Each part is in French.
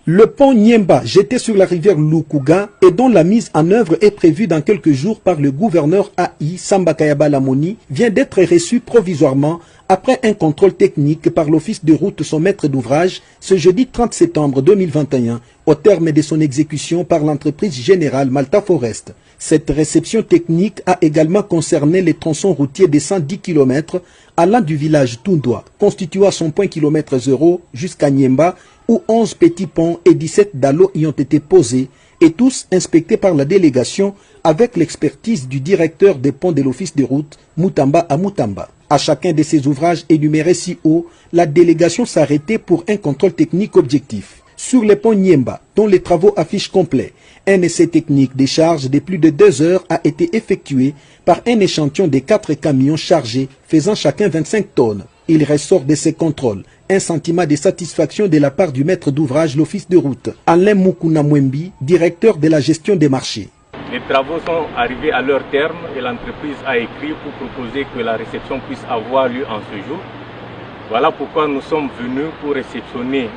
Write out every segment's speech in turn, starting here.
Le pont Niemba, jeté sur la rivière Lukuga et dont la mise en œuvre est prévue dans quelques jours par le gouverneur AI Samba Kayaba Lamoni, vient d'être reçu provisoirement après un contrôle technique par l'office de route, son maître d'ouvrage, ce jeudi 30 septembre 2021, au terme de son exécution par l'entreprise générale Malta Forest. Cette réception technique a également concerné les tronçons routiers de 110 km allant du village Tundwa, constituant son point kilomètre 0 jusqu'à Niemba, où 11 petits ponts et 17 dallos y ont été posés, et tous inspectés par la délégation avec l'expertise du directeur des ponts de l'office de route, Mutamba à Mutamba. À chacun de ces ouvrages énumérés si haut, la délégation s'arrêtait pour un contrôle technique objectif. Sur les ponts Niemba, dont les travaux affichent complet, un essai technique des charges de plus de 2 heures a été effectué par un échantillon de 4 camions chargés, faisant chacun 25 tonnes. Il ressort de ces contrôles un sentiment de satisfaction de la part du maître d'ouvrage, l'office de route, Alain Mukuna Mwembi, directeur de la gestion des marchés. Les travaux sont arrivés à leur terme et l'entreprise a écrit pour proposer que la réception puisse avoir lieu en ce jour. Voilà pourquoi nous sommes venus pour réceptionner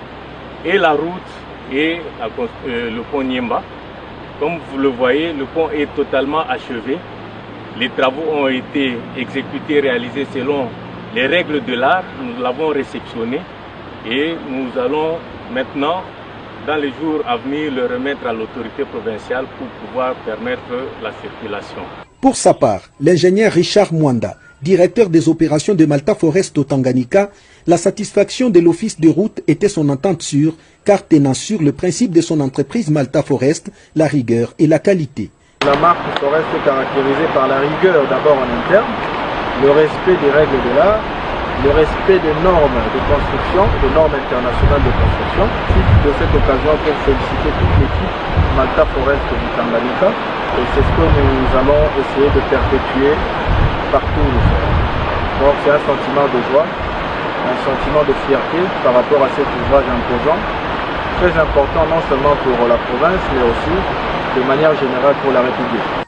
et la route et le pont Niemba. Comme vous le voyez, le pont est totalement achevé. Les travaux ont été exécutés, réalisés selon les règles de l'art. Nous l'avons réceptionné et nous allons maintenant, dans les jours à venir, le remettre à l'autorité provinciale pour pouvoir permettre la circulation. Pour sa part, l'ingénieur Richard Mwanda, directeur des opérations de Malta Forest au Tanganyika, la satisfaction de l'office de route était son entente sûre, car tenant sur le principe de son entreprise Malta Forest, la rigueur et la qualité. La marque Forest est caractérisée par la rigueur d'abord en interne, le respect des règles de l'art, le respect des normes de construction, des normes internationales de construction. De cette occasion, pour féliciter toute l'équipe Malta Forest du Tanganyika, et c'est ce que nous allons essayer de perpétuer partout où nous sommes. Donc c'est un sentiment de joie, un sentiment de fierté par rapport à cet ouvrage imposant, très important non seulement pour la province, mais aussi de manière générale pour la République.